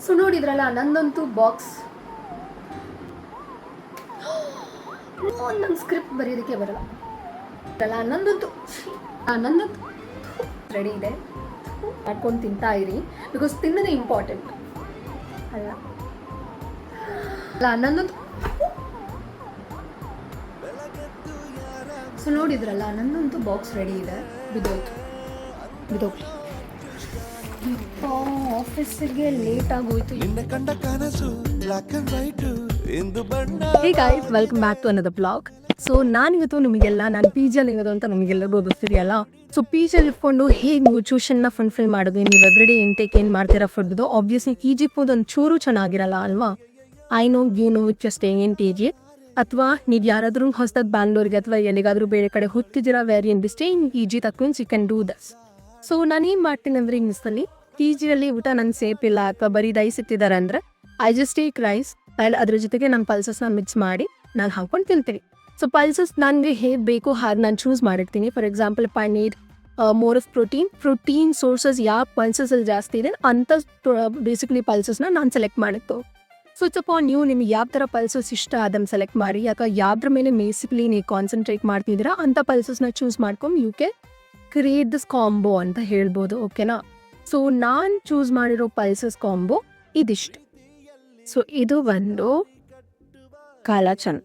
So ನೋಡಿದ್ರಲ್ಲ ನಂದಂತೂ box ನಂಗೆ script ಬರೆಯೋದಕ್ಕೆ ಬರಲ್ಲ ನಂದಂತೂ ರೆಡಿ ಇದೆ, ಮಾಡ್ಕೊಂಡು ತಿಂತಾ ಇರಿ. ಬಿಕಾಸ್ ತಿನ್ನೋದೇ ಇಂಪಾರ್ಟೆಂಟ್ ಅಲ್ಲ ನಂದಂತೂ. ಸೊ ನೋಡಿದ್ರಲ್ಲ ನಂದಂತೂ ಬಾಕ್ಸ್ ರೆಡಿ ಇದೆ. ಬಿದೋಗ್ಲಿ ಆಫೀಸಿಗೆ ಲೇಟ್ ಆಗೋಯ್ತು. Hey guys, welcome back to another blog. So ನಾನಿವತ್ತು ನಿಮಗೆಲ್ಲ ನಾನು ಪಿ ಜಿಯಲ್ಲಿ ಇರೋದು ಅಂತ ನಮಗೆಲ್ಲರಿಗೂ ಗೊತ್ತಿದೆಯಲ್ಲ. ಸೊ ಪಿ ಜಿಯಲ್ಲಿ ಇಟ್ಕೊಂಡು ಹೇಗೆ ನೀವು ಟ್ಯೂಷನ್ನ ಫುಲ್ಫಿಲ್ ಮಾಡೋದು, ನೀವು ಎವ್ರಿಡೇ ಇಂಟೇಕ್ ಏನು ಮಾಡ್ತೀರಾ ಫುಡ್ದು. ಆಬ್ವಿಯಸ್ಲಿ ಪಿ ಜಿ ಫುಡ್ ಒಂದು ಚೂರು ಚೆನ್ನಾಗಿರಲ್ಲ ಅಲ್ವಾ. I know you know which staying in P G. ಅಥವಾ ನೀವು ಯಾರಾದರೂ ಹೊಸದಾಗಿ ಬ್ಯಾಂಗ್ಳೂರಿಗೆ ಅಥವಾ ಎಲ್ಲಿಗಾದರೂ ಬೇರೆ ಕಡೆ ಹೋಗ್ತಿದ್ದೀರಾ, where in the stay in P G ತಕ್ಕೊಂಡ್ಸ್ you can do this. So ನಾನೇನು ಮಾಡ್ತೀನಿ ಅಂದರೆ ಇಂಗ್ಲೀಷಲ್ಲಿ ಪಿ ಜಿಯಲ್ಲಿ ಊಟ ನಂಗೆ ಸೇಫ್ ಇಲ್ಲ ಅಥವಾ ಬರೀ ರೈಸ್ ಇಟ್ಟಿದ್ದಾರೆ ಅಂದರೆ I just take rice and ಅದ್ರ ಜೊತೆಗೆ ನಾನು ಪಲ್ಸಸ್ನ ಮಿಕ್ಸ್ ಮಾಡಿ ನಾನು ಹಾಕ್ಕೊಂಡು ತಿಂತೀನಿ. ಸೊ ಪಲ್ಸಸ್ ನನಗೆ ಹೇಗೆ ಬೇಕು ಹಾಗೆ ನಾನು ಚೂಸ್ ಮಾಡಿರ್ತೀನಿ. For example paneer, more of protein sources ಯಾವ ಪಲ್ಸಸಲ್ಲಿ ಜಾಸ್ತಿ ಇದೆ ಅಂಥ ಬೇಸಿಕಲಿ ಪಲ್ಸಸ್ನ ನಾನು ಸೆಲೆಕ್ಟ್ ಮಾಡಿತ್ತು. ಸೊ ಇಟ್ಸ್ ಅಪಾನ್ ನೀವು, ನಿಮ್ಗೆ ಯಾವ ಥರ ಪಲ್ಸಸ್ ಇಷ್ಟ ಅದನ್ನು ಸೆಲೆಕ್ಟ್ ಮಾಡಿ, ಅಥವಾ ಯಾವ್ದ್ರ ಮೇಲೆ ಬೇಸಿಕಲಿ ನೀವು ಕಾನ್ಸಂಟ್ರೇಟ್ ಮಾಡ್ತಿದ್ದೀರಾ ಅಂಥ ಪಲ್ಸಸ್ನ ಚೂಸ್ ಮಾಡ್ಕೊಂಡು U K create this combo ಅಂತ ಹೇಳ್ಬೋದು. ಓಕೆನಾ. ಸೊ ನಾನು ಚೂಸ್ ಮಾಡಿರೋ ಪಲ್ಸಸ್ ಕಾಂಬೋ ಇದಿಷ್ಟು. ಸೊ ಇದು ಒಂದು ಕಾಲಾ ಚನ,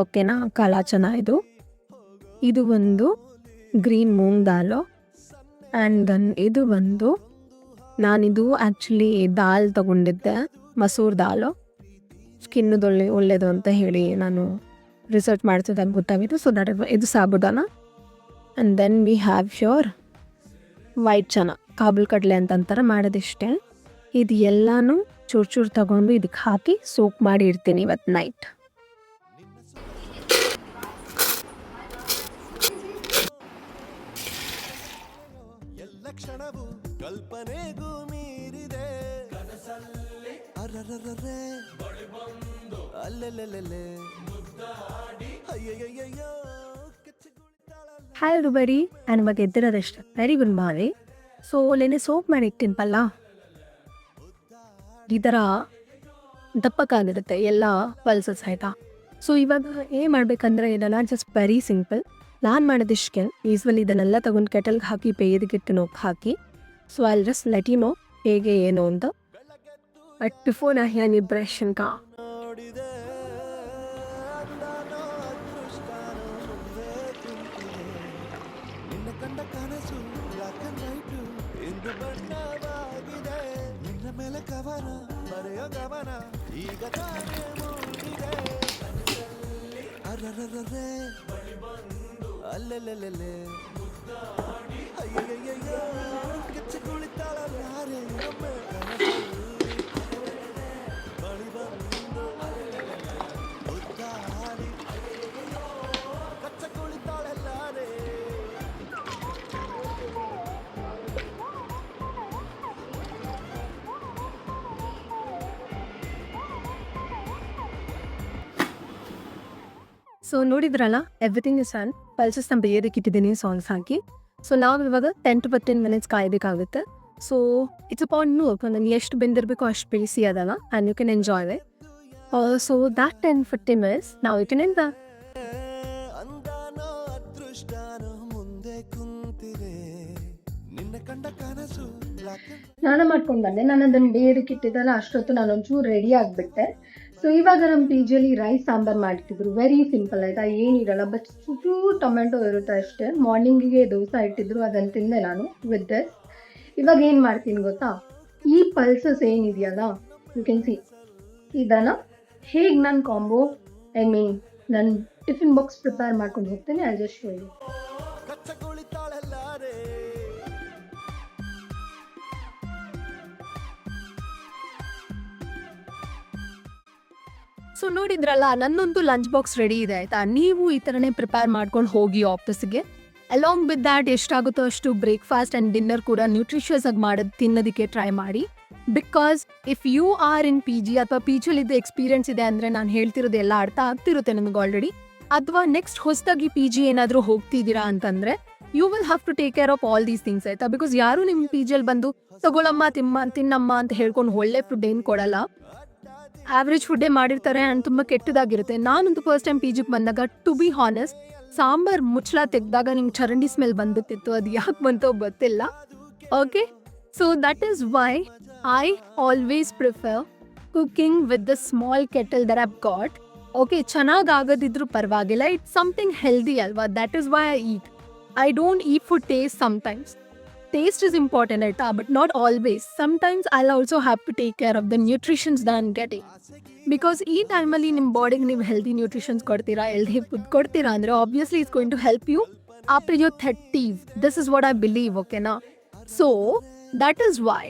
ಓಕೆನಾ, ಕಾಲಾ ಚನ. ಇದು ಒಂದು green moong dal. And then ಇದು ಒಂದು ನಾನಿದು ಆ್ಯಕ್ಚುಲಿ ದಾಲ್ ತಗೊಂಡಿದ್ದೆ, ಮಸೂರ್ ದಾಲು. ಸ್ಕಿನ್ನದು ಒಳ್ಳೆಯದು ಅಂತ ಹೇಳಿ ನಾನು ರಿಸರ್ಚ್ ಮಾಡ್ತಿದ್ದಾಗ ಗೊತ್ತಾಗಿತ್ತು. ಸೊ ದಟ್ ಇದು sabudana. And then we have sure white chana, ಕಾಬೂಲ್ ಕಡಲೆ ಅಂತಂತಾರೆ, ಮಾಡೋದಿಷ್ಟೇ. ಇದು ಎಲ್ಲನೂ ಚೂರು ತಗೊಂಡು ಇದಕ್ಕೆ ಹಾಕಿ ಸೋಕ್ ಮಾಡಿ ಇಡ್ತೀನಿ ಇವತ್ತು ನೈಟ್. ಹಾಯ್ ಎವ್ರಿಬಡಿ, ನಾನು ಇವಾಗ ಎದ್ದಿರೋದಷ್ಟೇ. Very good morning. ಸೊ ನೆನೆ ಸೋಪ್ ಮಾಡಿ ಇಟ್ಟಿನ್ಪಲ್ಲ, ಈ ಥರ ದಪ್ಪಕ್ಕಾಗಿರುತ್ತೆ ಎಲ್ಲ ಪಲ್ಸಸ್, ಆಯಿತಾ. ಸೊ ಇವಾಗ ಏನು ಮಾಡಬೇಕಂದ್ರೆ ಇದನ್ನು ಜಸ್ಟ್ ವೆರಿ ಸಿಂಪಲ್. ನಾನು ಮಾಡೋದಿಷ್ಟೇ. ಯೂಸ್ವಲಿ ಇದನ್ನೆಲ್ಲ ತಗೊಂಡು ಕೆಟಲ್ಗೆ ಹಾಕಿ ಬೇಯೋದಕ್ಕಿಟ್ಟು ನೋವು ಹಾಕಿ. So I just let you know ಹೇಗೆ ಏನು ಅಂತ. ಬಟ್ ಬಿಫೋರ್ ನಾ ಹೇಳಿ ಬ್ರಷ್ ಅನ್ಕ ಸೊ ನೋಡಿದ್ರಲ್ಲ, ಎವ್ರಿಥಿಂಗ್ ಇಸ್ ಆನ್. ಪಲ್ಸಸ್ ನಾನು ಬೇಯೋದಕ್ಕೆ ಇಟ್ಟಿದ್ದೀನಿ ಸಾಂಗ್ಸ್ ಹಾಕಿ. ಸೊ ನಾವು ಇವಾಗ 10 to 15 minutes ಕಾಯಬೇಕಾಗುತ್ತೆ. ಸೊ ಇಟ್ಸ್ ಅಪಾನ್ ಯು, ನನಗೆ ಎಷ್ಟು ಬೆಂದಿರಬೇಕೋ ಅಷ್ಟು ಬೇಯಿಸಿ ಅದಲ್ಲ, and you can enjoy it. So that 10-15 minutes ನಾವು ಯು ಕ್ಯಾನ್ ಎಂಜಾಯ್. ಸ್ನಾನ ಮಾಡ್ಕೊಂಡು ಬಂದೆ. ನಾನು ಅದನ್ನು ಬೇಯೋದಕ್ಕೆ ಇಟ್ಟಿದ್ದಲ್ಲ, ಅಷ್ಟೊತ್ತು ನಾನೊಂಚೂರು ರೆಡಿ ಆಗಿಬಿಟ್ಟೆ. ಸೊ ಇವಾಗ ನಮ್ಮ ಪಿ ಜಿಯಲ್ಲಿ ರೈಸ್ ಸಾಂಬಾರು ಮಾಡ್ತಿದ್ರು. ವೆರಿ ಸಿಂಪಲ್, ಆಯಿತಾ, ಏನಿರಲ್ಲ, ಬಟ್ ಚೂರು ಟೊಮೆಟೊ ಇರುತ್ತೆ ಅಷ್ಟೇ. ಮಾರ್ನಿಂಗಿಗೆ ದೋಸೆ ಇಟ್ಟಿದ್ರು, ಅದನ್ನು ತಿಂದೆ ನಾನು ವಿತ್ ದಿಸ್. ಇವಾಗ ಏನು ಮಾಡ್ತೀನಿ ಗೊತ್ತಾ, ಈ ಪಲ್ಸಸ್ ಏನಿದೆಯಲ್ಲ, ಯು ಕ್ಯಾನ್ ಸಿ, ಇದನ್ನು ಹೇಗೆ ನಾನು ಕಾಂಬೋ ನಾನು ಟಿಫಿನ್ ಬಾಕ್ಸ್ ಪ್ರಿಪೇರ್ ಮಾಡ್ಕೊಂಡು ಹೋಗ್ತೀನಿ. I just show you. So ನೋಡಿದ್ರಲ್ಲ, ನನ್ನೊಂದು ಲಂಚ್ ಬಾಕ್ಸ್ ರೆಡಿ ಇದೆ, ಆಯಿತಾ. ನೀವು ಈ ಥರನೇ ಪ್ರಿಪೇರ್ ಮಾಡ್ಕೊಂಡು ಹೋಗಿ ಆಫೀಸ್ಗೆ. ಅಲಾಂಗ್ ವಿತ್ ದ್ಯಾಟ್ ಎಷ್ಟಾಗುತ್ತೋ ಅಷ್ಟು ಬ್ರೇಕ್ಫಾಸ್ಟ್ ಆ್ಯಂಡ್ ಡಿನ್ನರ್ ಕೂಡ ನ್ಯೂಟ್ರಿಷಿಯಸ್ ಆಗಿ ಮಾಡೋದು ತಿನ್ನೋದಕ್ಕೆ ಟ್ರೈ ಮಾಡಿ. Because if you are in P G ಅಥವಾ ಪಿ ಜಿಲಿದ್ದು ಎಕ್ಸ್ಪೀರಿಯನ್ಸ್ ಇದೆ ಅಂದರೆ ನಾನು ಹೇಳ್ತಿರೋದು ಎಲ್ಲ ಅರ್ಥ ಆಗ್ತಿರುತ್ತೆ ನಿಮಗೆ ಆಲ್ರೆಡಿ. ಅಥವಾ ನೆಕ್ಸ್ಟ್ ಹೊಸದಾಗಿ ಪಿ ಜಿ ಏನಾದರೂ ಹೋಗ್ತಿದ್ದೀರಾ ಅಂತಂದರೆ you will have to take care of all these things ಆಯ್ತಾ. ಬಿಕಾಸ್ ಯಾರು ನಿಮ್ಮ ಪಿ ಜಿಯಲ್ಲಿ ಬಂದು ತಗೊಳಮ್ಮ ತಿನ್ನಮ್ಮ ಅಂತ ಹೇಳ್ಕೊಂಡು ಒಳ್ಳೆ ಫುಡ್ ಏನು ಕೊಡಲ್ಲ, ಆವ್ರೇಜ್ ಫುಡ್ಡೇ ಮಾಡಿರ್ತಾರೆ ಆ್ಯಂಡ್ ತುಂಬ ಕೆಟ್ಟದಾಗಿರುತ್ತೆ. ನಾನಂತೂ ಫಸ್ಟ್ ಟೈಮ್ ಪಿ ಜಿಗೆ ಬಂದಾಗ ಟು ಬಿ ಹಾನೆಸ್ಟ್ ಸಾಂಬಾರ್ ಮುಚ್ಚಳ ತೆಗೆದಾಗ ನಿಂಗೆ ಚರಂಡಿ ಸ್ಮೆಲ್ ಬಂದುತ್ತಿತ್ತು, ಅದು ಯಾಕೆ ಬಂತೋ ಗೊತ್ತಿಲ್ಲ. Okay, so that is why I always prefer cooking with the small kettle that I've got. Okay, ಚೆನ್ನಾಗಿ ಆಗೋದಿದ್ರು ಪರವಾಗಿಲ್ಲ, ಇಟ್ಸ್ ಸಮಥಿಂಗ್ ಹೆಲ್ದಿ ಅಲ್ವಾ, that is why I eat. I don't eat food taste sometimes. Taste is important ಆಯ್ತಾ, but not always. Sometimes I'll also have to take care of the nutritions that I'm getting. Because ಈ ಟೈಮಲ್ಲಿ ನಿಮ್ಮ ಬಾಡಿಗೆ ನೀವು healthy nutritions ಕೊಡ್ತೀರಾ, healthy food ಕೊಡ್ತೀರಾ ಅಂದರೆ obviously it's going to help you after your 30s. This is what I believe. ಓಕೆನಾ? So that is why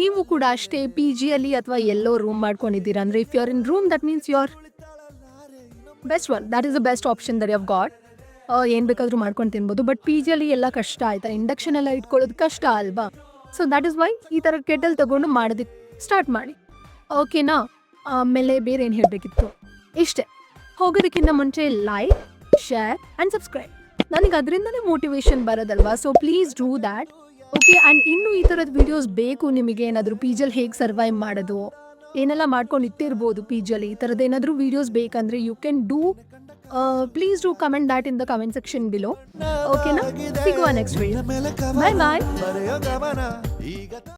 ನೀವು ಕೂಡ ಅಷ್ಟೇ ಪಿ ಜಿಯಲ್ಲಿ ಅಥವಾ ಎಲ್ಲೋ ರೂಮ್ ಮಾಡ್ಕೊಂಡಿದ್ದೀರಾ ಅಂದರೆ if you are in room that means you are best one, that is the best option that you have got. ಏನು ಬೇಕಾದರೂ ಮಾಡ್ಕೊಂಡು ತಿನ್ಬೋದು. ಬಟ್ ಪಿ ಜಿಯಲ್ಲಿ ಎಲ್ಲ ಕಷ್ಟ ಆಯ್ತಾ, ಇಂಡಕ್ಷನ್ ಎಲ್ಲ ಇಟ್ಕೊಳ್ಳೋದು ಕಷ್ಟ ಅಲ್ವಾ. ಸೊ ದ್ಯಾಟ್ ಇಸ್ ವೈ ಈ ಥರ ಕೆಟಲ್ ತೊಗೊಂಡು ಮಾಡೋದಕ್ಕೆ ಸ್ಟಾರ್ಟ್ ಮಾಡಿ. ಓಕೆನಾ? ಆಮೇಲೆ ಬೇರೆ ಏನು ಹೇಳಬೇಕಿತ್ತು, ಇಷ್ಟೇ. ಹೋಗೋದಕ್ಕಿಂತ ಮುಂಚೆ ಲೈಕ್, ಶೇರ್ ಆ್ಯಂಡ್ ಸಬ್ಸ್ಕ್ರೈಬ್. ನನಗೆ ಅದರಿಂದಲೇ ಮೋಟಿವೇಶನ್ ಬರೋದಲ್ವಾ. So please do that. Okay, and ಇನ್ನೂ ಈ ಥರದ ವೀಡಿಯೋಸ್ ಬೇಕು ನಿಮಗೆ, ಏನಾದರೂ ಪಿ ಜಿಯಲ್ಲಿ ಹೇಗೆ ಸರ್ವೈವ್ ಮಾಡೋದು, ಏನೆಲ್ಲ ಮಾಡ್ಕೊಂಡು ಇಟ್ಟಿರ್ಬೋದು ಪಿ ಜಿಯಲ್ಲಿ, ಈ ಥರದ್ದು ಏನಾದರೂ ವೀಡಿಯೋಸ್ ಬೇಕಂದರೆ you can do. Please do comment that in the comment section below. Okay na? See you next video. Bye bye.